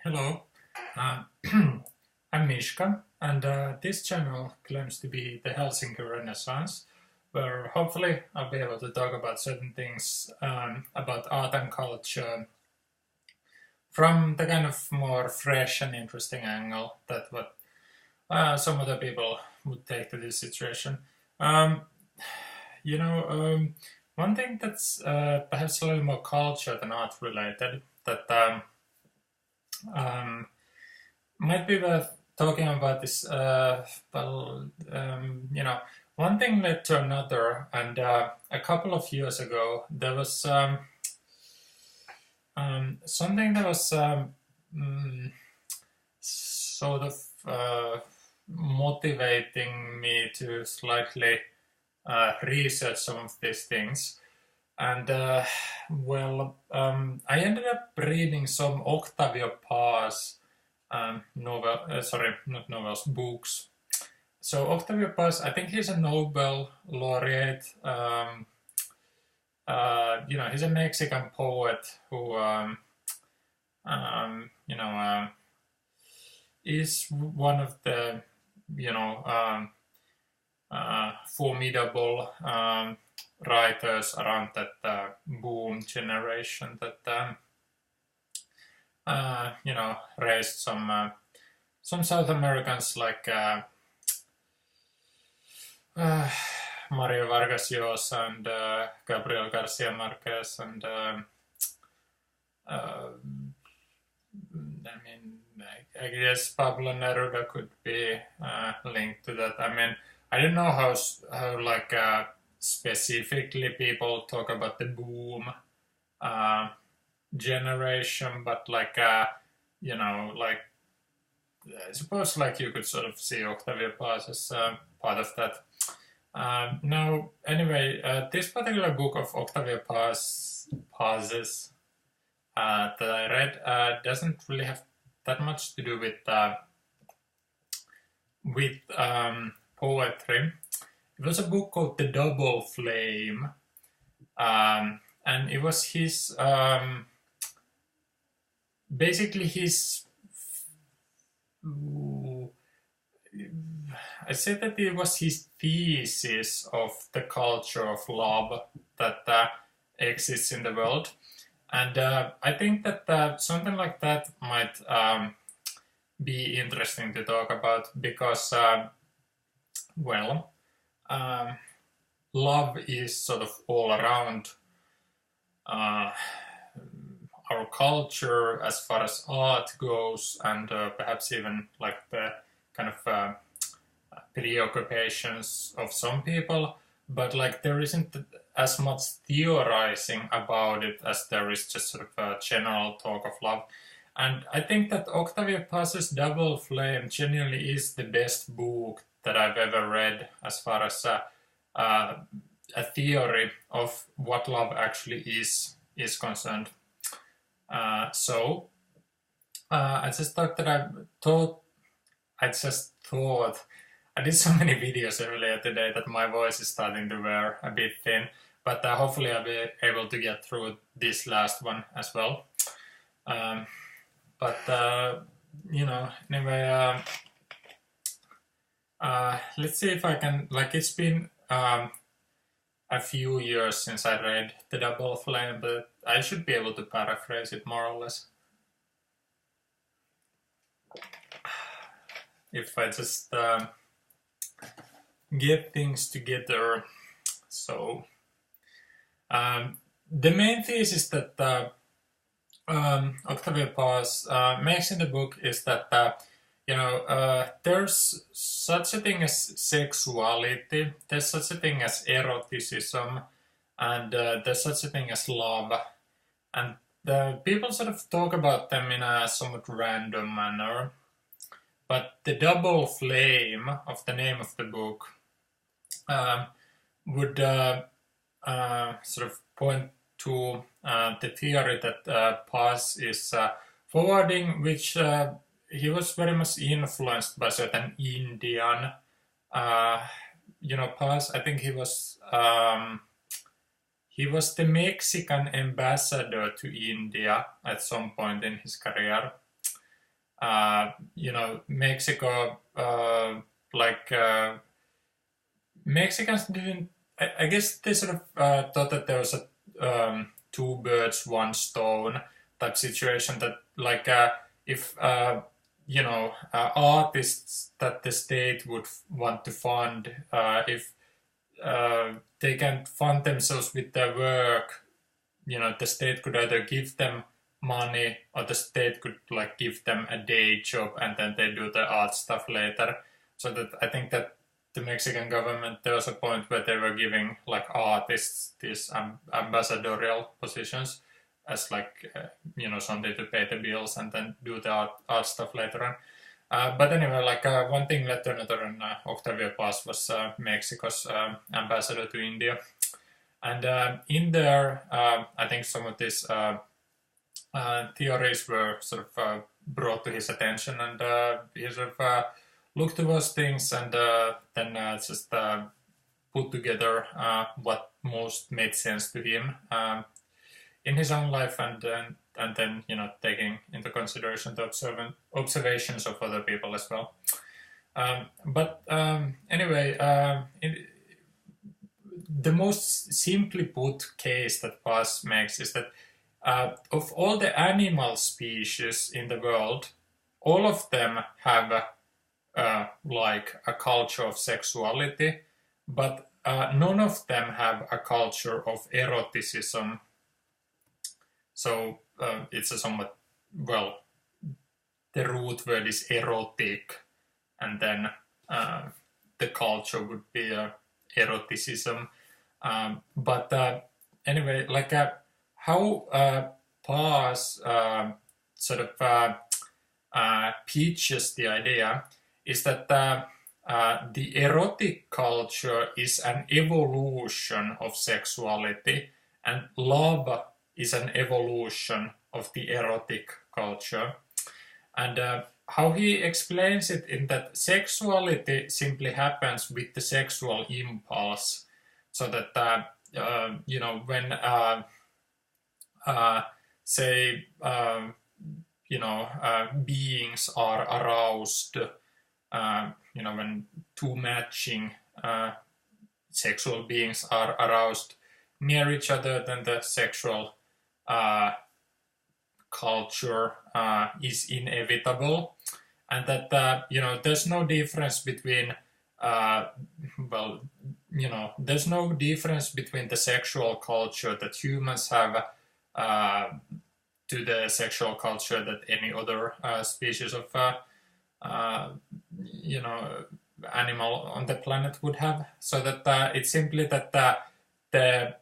Hello, uh, I'm Mishka, and this channel claims to be the Helsinki Renaissance, where hopefully I'll be able to talk about certain things about art and culture from the kind of more fresh and interesting angle that what some other people would take to this situation. Um, you know, one thing that's perhaps a little more culture than art related that um, might be worth talking about this. One thing led to another, and a couple of years ago, there was something that was mm, sort of motivating me to slightly research some of these things. And I ended up reading some Octavio Paz not novels, books. So Octavio Paz, I think he's a Nobel laureate. He's a Mexican poet who, you know, is one of the, you know, formidable writers around that boom generation that raised some South Americans like Mario Vargas Llosa and Gabriel Garcia Marquez and I guess Pablo Neruda could be linked to that. I mean, I don't know how like specifically people talk about the boom uh, generation, but like like I suppose like you could sort of see Octavio Paz as part of that. Now, anyway, this particular book of Octavio Paz's that I read doesn't really have that much to do with poetry. It was a book called The Double Flame, and it was his basically his. I said that it was his thesis of the culture of love that exists in the world, and I think that something like that might be interesting to talk about because, well, um, love is sort of all around uh, our culture as far as art goes, and perhaps even like the kind of preoccupations of some people. But like there isn't as much theorizing about it as there is just sort of a general talk of love. And I think that Octavio Paz's Double Flame genuinely is the best book that I've ever read as far as a theory of what love actually is concerned. So I just thought that I did so many videos earlier today that my voice is starting to wear a bit thin, but hopefully I'll be able to get through this last one as well. Um, but anyway, let's see if I can. Like it's been a few years since I read The Double Flame, but I should be able to paraphrase it more or less. If I just get things together. So, the main thesis that Octavio Paz makes in the book is that there's such a thing as sexuality, there's such a thing as eroticism, and there's such a thing as love, and the people sort of talk about them in a somewhat random manner. But the double flame of the name of the book um, would sort of point to the theory that Paz is forwarding, which he was very much influenced by certain Indian. Paz, I think he was the Mexican ambassador to India at some point in his career. Mexico, Mexicans didn't. I guess they sort of thought that there was a two birds, one stone type situation. That if artists that the state would want to fund, if they can fund themselves with their work, the state could either give them money or the state could give them a day job and then they do the art stuff later. So that I think that the Mexican government, there was a point where they were giving artists these ambassadorial positions as something to pay the bills and then do the art stuff later on. But anyway, one thing led to another, and Octavio Paz was Mexico's ambassador to India. And in there, I think some of these theories were sort of brought to his attention, and he sort of looked towards things and then just put together what most made sense to him in his own life, and then taking into consideration the observations of other people as well. But anyway, the most simply put case that Paz makes is that of all the animal species in the world, all of them have a culture of sexuality, but none of them have a culture of eroticism. So it's a somewhat, the root word is erotic, and then the culture would be eroticism. But anyway, how Paz sort of pitches the idea is that the erotic culture is an evolution of sexuality, and love is an evolution of the erotic culture. And how he explains it in that sexuality simply happens with the sexual impulse, so that when say beings are aroused, when two matching sexual beings are aroused near each other, then the sexual culture is inevitable, and that there's no difference between there's no difference between the sexual culture that humans have to the sexual culture that any other species of animal on the planet would have. So that it's simply that the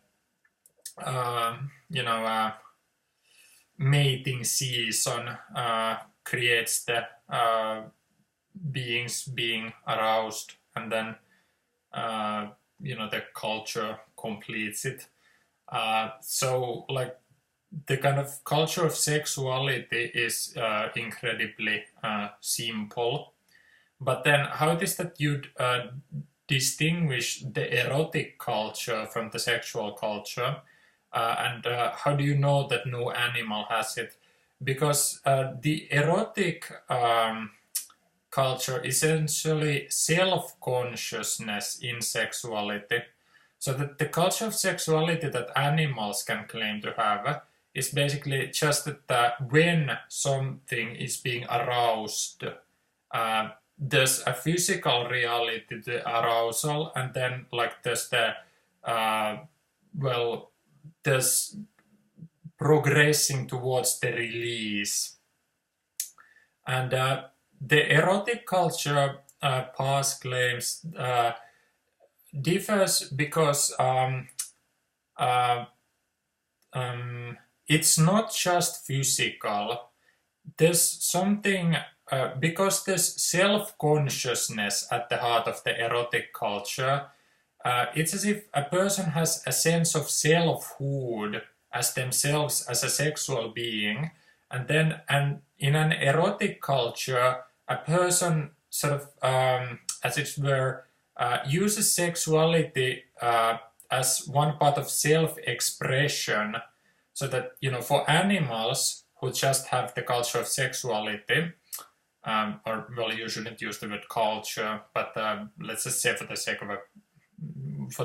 mating season creates the beings being aroused, and then the culture completes it. So the kind of culture of sexuality is incredibly simple. But then how it is that you'd distinguish the erotic culture from the sexual culture? And how do you know that no animal has it? Because the erotic culture is essentially self-consciousness in sexuality. So that the culture of sexuality that animals can claim to have is basically just that when something is being aroused, there's a physical reality to the arousal, and then there's the there's progressing towards the release. And the erotic culture, Paz claims, differs because it's not just physical. There's something, because there's self-consciousness at the heart of the erotic culture. It's as if a person has a sense of selfhood as themselves as a sexual being, and then in an erotic culture, a person sort of, as it were, uses sexuality as one part of self-expression, so that for animals who just have the culture of sexuality, or well, you shouldn't use the word culture, but let's just say for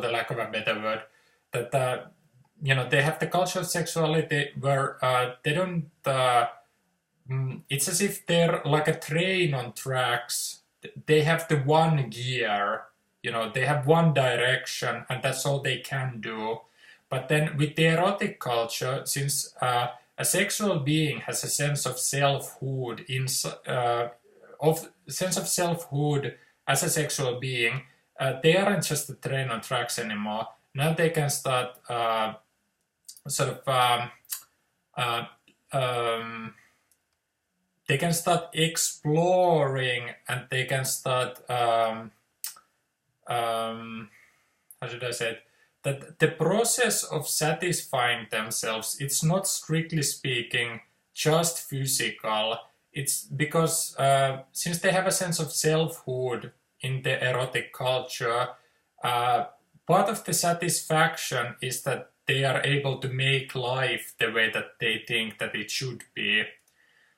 the lack of a better word, that they have the culture of sexuality where they don't. It's as if they're like a train on tracks. They have the one gear, they have one direction, and that's all they can do. But then with the erotic culture, since a sexual being has a sense of selfhood as a sexual being, they aren't just a train on tracks anymore. Now they can start sort of they can start exploring, and they can start how should I say it? That the process of satisfying themselves, it's not strictly speaking just physical. It's because since they have a sense of selfhood in the erotic culture, part of the satisfaction is that they are able to make life the way that they think that it should be.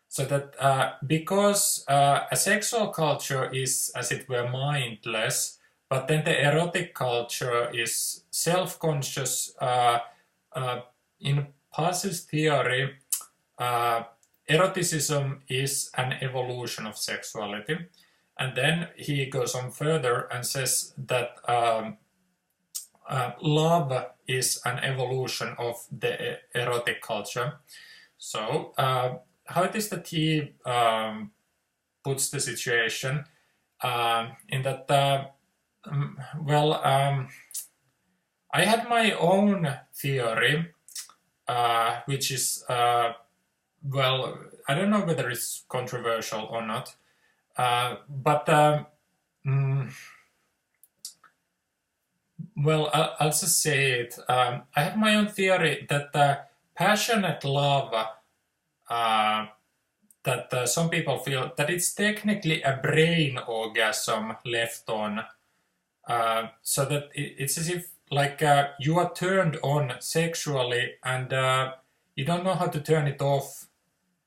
So that because a sexual culture is, as it were, mindless, but then the erotic culture is self-conscious. In Paz's theory, eroticism is an evolution of sexuality. And then he goes on further and says that love is an evolution of the erotic culture. So how it is that he puts the situation in that, I had my own theory, which is, I don't know whether it's controversial or not, but I'll just say it. I have my own theory that passionate love, that some people feel that it's technically a brain orgasm left on, so that it's as if like you are turned on sexually and you don't know how to turn it off,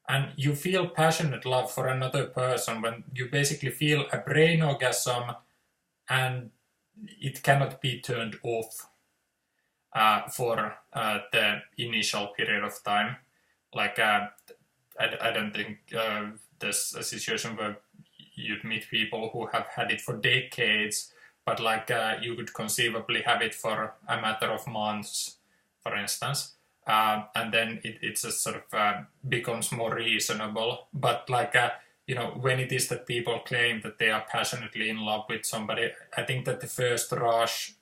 and you feel passionate love for another person when you basically feel a brain orgasm and it cannot be turned off for the initial period of time. Like I don't think there's a situation where you'd meet people who have had it for decades, but like you could conceivably have it for a matter of months, for instance, and then it's just sort of becomes more reasonable. But like when it is that people claim that they are passionately in love with somebody, I think that the first rush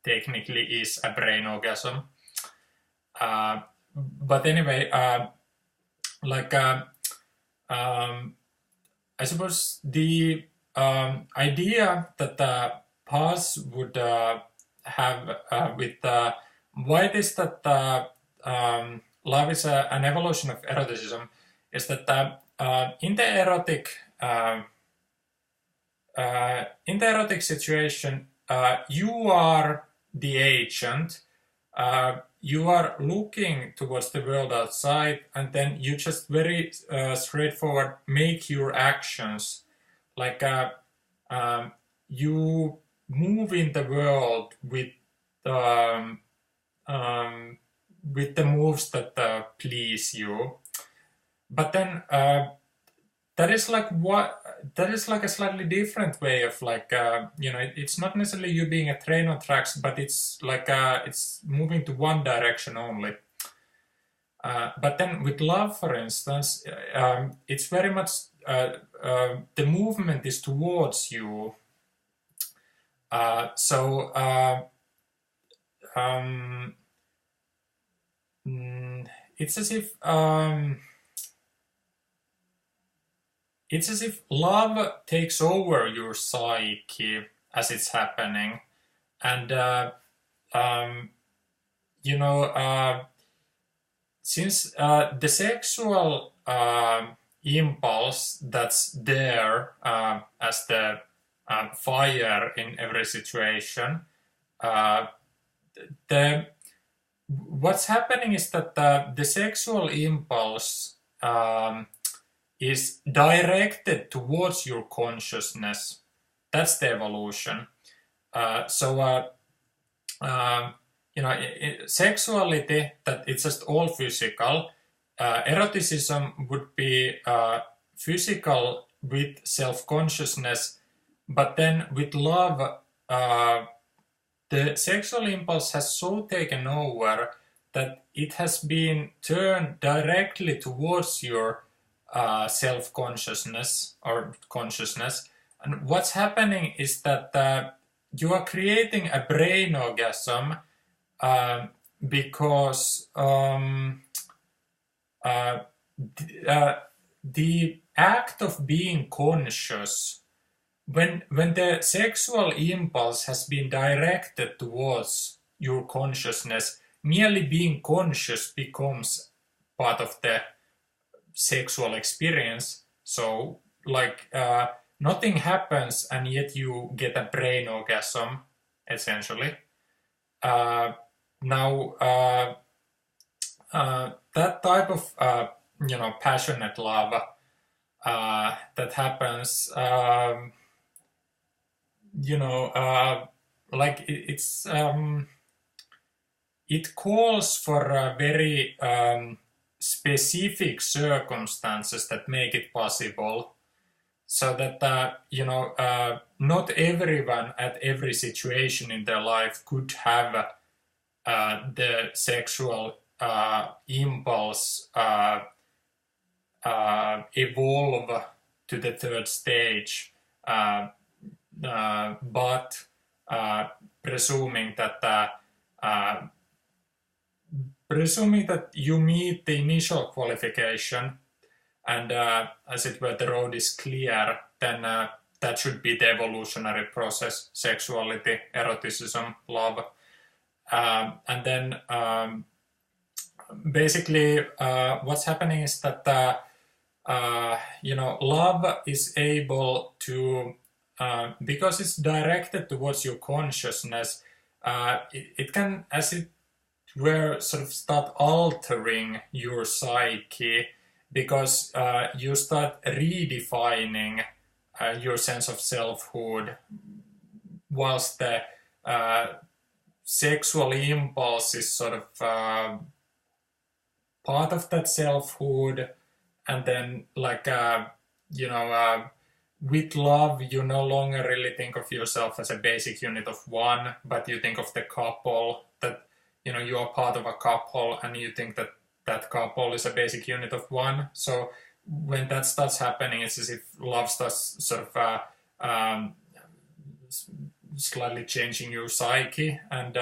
technically is a brain orgasm. But anyway, I suppose the idea that Paz would have with why it is that love is an evolution of eroticism is that in the erotic situation, you are the agent. You are looking towards the world outside, and then you just very straightforward make your actions. Like you move in the world with the moves that please you. But then that is like a slightly different way of like it's not necessarily you being a train on tracks, but it's like it's moving to one direction only. But then with love, for instance, it's very much the movement is towards you. It's as if love takes over your psyche as it's happening, and since the sexual impulse that's there as the fire in every situation, what's happening is that the sexual impulse is directed towards your consciousness. That's the evolution. Sexuality, that it's just all physical. Eroticism would be physical with self-consciousness, but then with love, the sexual impulse has so taken over that it has been turned directly towards your self-consciousness or consciousness. And what's happening is that you are creating a brain orgasm because the act of being conscious, when the sexual impulse has been directed towards your consciousness, merely being conscious becomes part of the sexual experience. So, like, nothing happens and yet you get a brain orgasm, essentially. That type of passionate love that happens, it calls for very specific circumstances that make it possible, so that not everyone at every situation in their life could have the sexual impulse evolve to the third stage, but presuming that you meet the initial qualification and as it were the road is clear, then that should be the evolutionary process: sexuality, eroticism, love. And then basically what's happening is that love is able to, because it's directed towards your consciousness, it can, as it were, sort of start altering your psyche, because you start redefining your sense of selfhood, whilst the sexual impulse is sort of part of that selfhood. And then, with love, you no longer really think of yourself as a basic unit of one, but you think of the couple, that you are part of a couple, and you think that that couple is a basic unit of one. So when that starts happening, it's as if love starts sort of slightly changing your psyche, and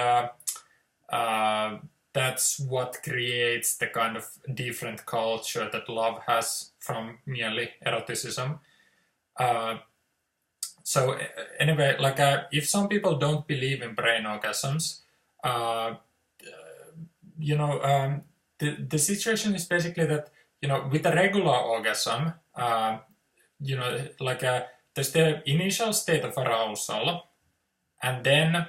that's what creates the kind of different culture that love has from merely eroticism. So anyway, if some people don't believe in brain orgasms, the situation is basically that, with a regular orgasm, there's the initial state of arousal, and then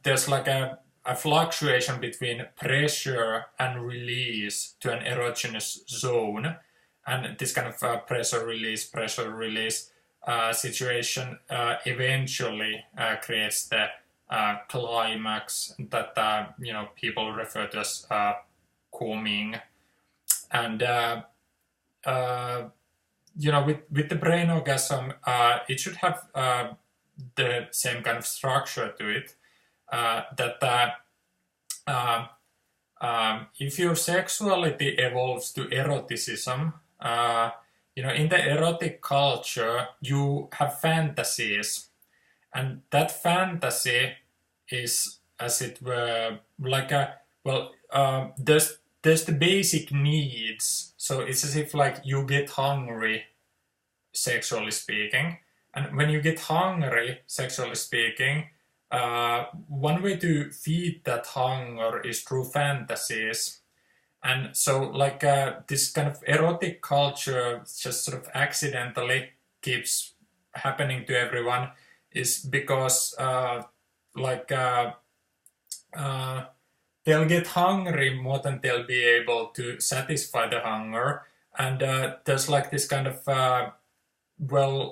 there's a fluctuation between pressure and release to an erogenous zone, and this kind of pressure release situation eventually creates the climax that people refer to as coming. And with the brain orgasm, it should have the same kind of structure to it, that if your sexuality evolves to eroticism, in the erotic culture, you have fantasies, and that fantasy is, as it were, there's the basic needs. So it's as if you get hungry, sexually speaking, and when you get hungry, sexually speaking, one way to feed that hunger is through fantasies. And so this kind of erotic culture just sort of accidentally keeps happening to everyone, is because they'll get hungry more than they'll be able to satisfy the hunger. And there's like this kind of,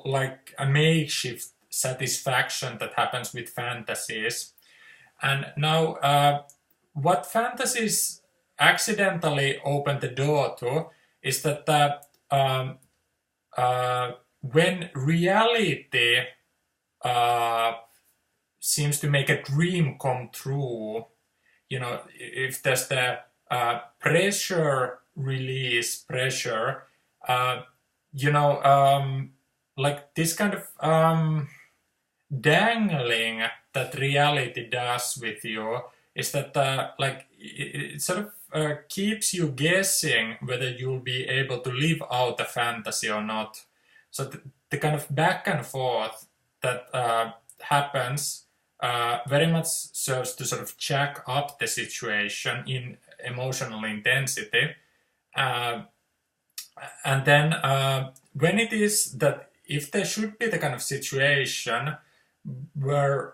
like a makeshift satisfaction that happens with fantasies. And now, what fantasies accidentally open the door to is that when reality seems to make a dream come true, if there's the pressure release pressure, like this kind of dangling that reality does with you is that like it sort of keeps you guessing whether you'll be able to live out a fantasy or not. So the kind of back and forth that happens very much serves to sort of jack up the situation in emotional intensity. And then when it is that if there should be the kind of situation where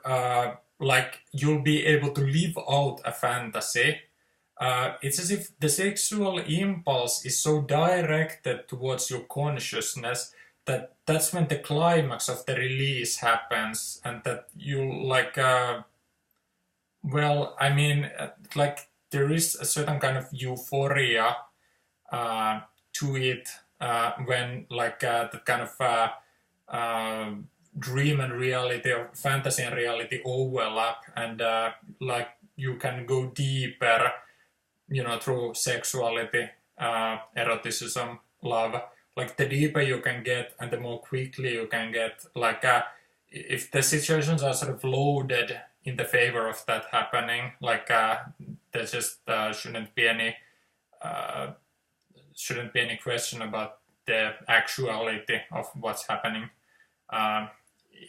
like you'll be able to live out a fantasy, it's as if the sexual impulse is so directed towards your consciousnness that that's when the climax of the release happens, and that you like like there is a certain kind of euphoria to it when like the kind of dream and reality or fantasy and reality overlap, and like you can go deeper, through sexuality, eroticism, love. Like the deeper you can get and the more quickly you can get, like if the situations are sort of loaded in the favor of that happening, like there just shouldn't be any question about the actuality of what's happening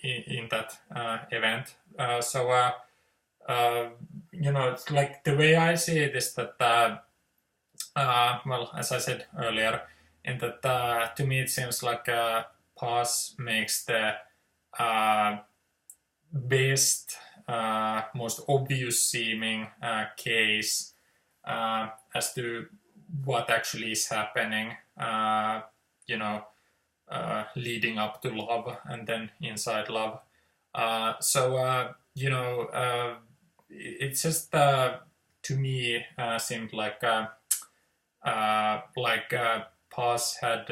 in that event. It's like the way I see it is that, as I said earlier, in that to me it seems like Paz makes the best, most obvious seeming case as to what actually is happening, leading up to love and then inside love. It just to me seemed like Paz had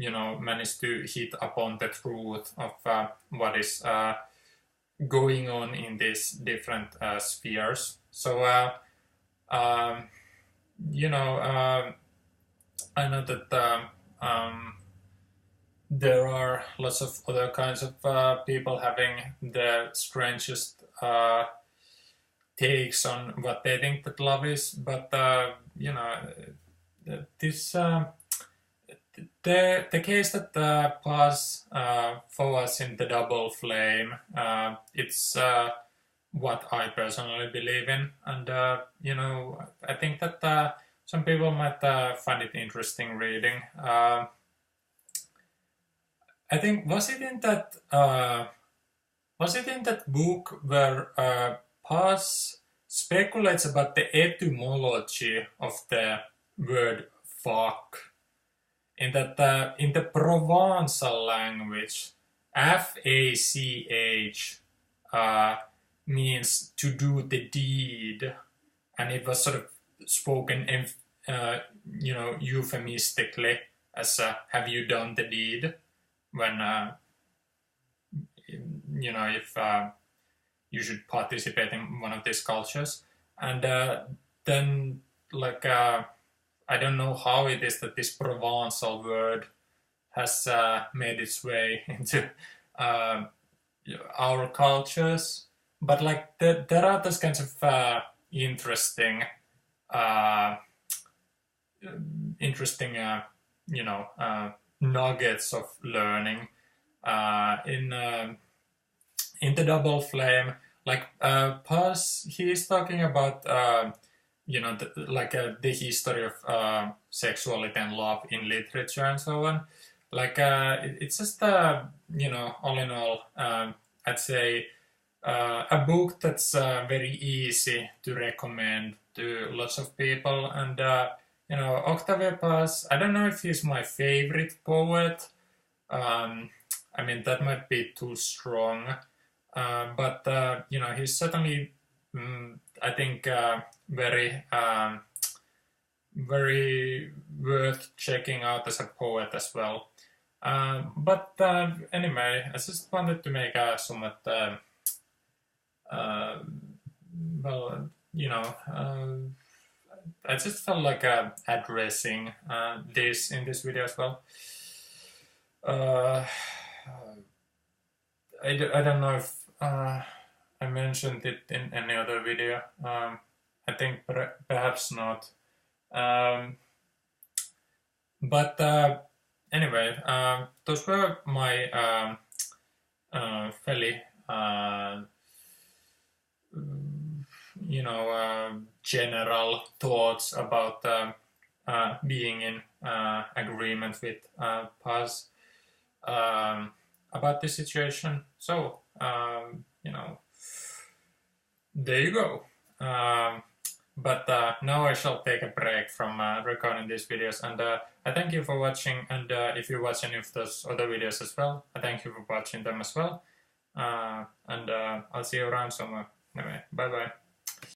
managed to hit upon the truth of what is going on in these different spheres. So I know that there are lots of other kinds of people having the strangest takes on what they think that love is, but this the case that Paz forwards in the double flame, it's what I personally believe in, and I think that some people might find it interesting reading. I think was it in that book where Paz speculates about the etymology of the word fuck? In that in the Provençal language, FACH means to do the deed, and it was sort of spoken euphemistically as have you done the deed, when if you should participate in one of these cultures. And then like I don't know how it is that this Provençal word has made its way into our cultures, but like there are those kinds of interesting nuggets of learning in the double flame. Like Paz, he is talking about the history of sexuality and love in literature and so on. Like it's just all in all, I'd say a book that's very easy to recommend to lots of people. And you know, Octavio Paz, I don't know if he's my favorite poet. I mean, that might be too strong. But you know, he's certainly, I think, very worth checking out as a poet as well. But anyway, I just wanted to make a somewhat, well, you know, I just felt like addressing this in this video as well. I don't know if I mentioned it in any other video. I think perhaps not. But anyway, those were my fairly, you know, general thoughts about being in agreement with Paz about this situation. So, you know, there you go. But now I shall take a break from recording these videos, and I thank you for watching. And if you watch any of those other videos as well, I thank you for watching them as well. And I'll see you around somewhere. Anyway, bye bye.